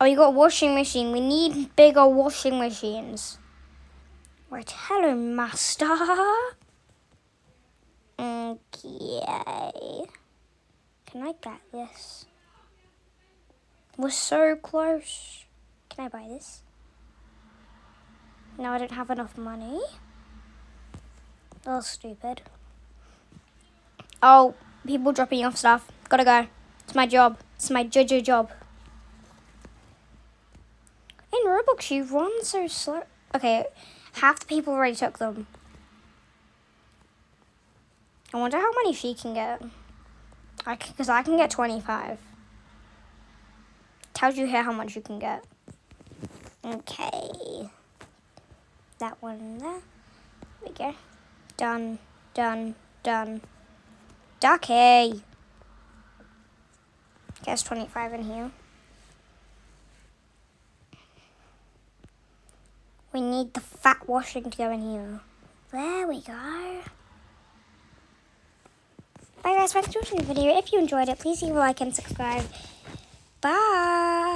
Oh, you got a washing machine. We need bigger washing machines. Right, hello, master. Okay. Can I get this? We're so close. Can I buy this? No, I don't have enough money. Oh, stupid. Oh, people dropping off stuff. Gotta go. It's my job. It's my JoJo job. In Roblox, you run so slow. Okay, half the people already took them. I wonder how many she can get. Because I can get 25. Tells you here how much you can get. Okay. That one there. There we go. Done, done, done. Ducky! Guess 25 in here. We need the fat washing to go in here. There we go. Bye guys, thanks for watching the video. If you enjoyed it, please leave a like and subscribe. Bye!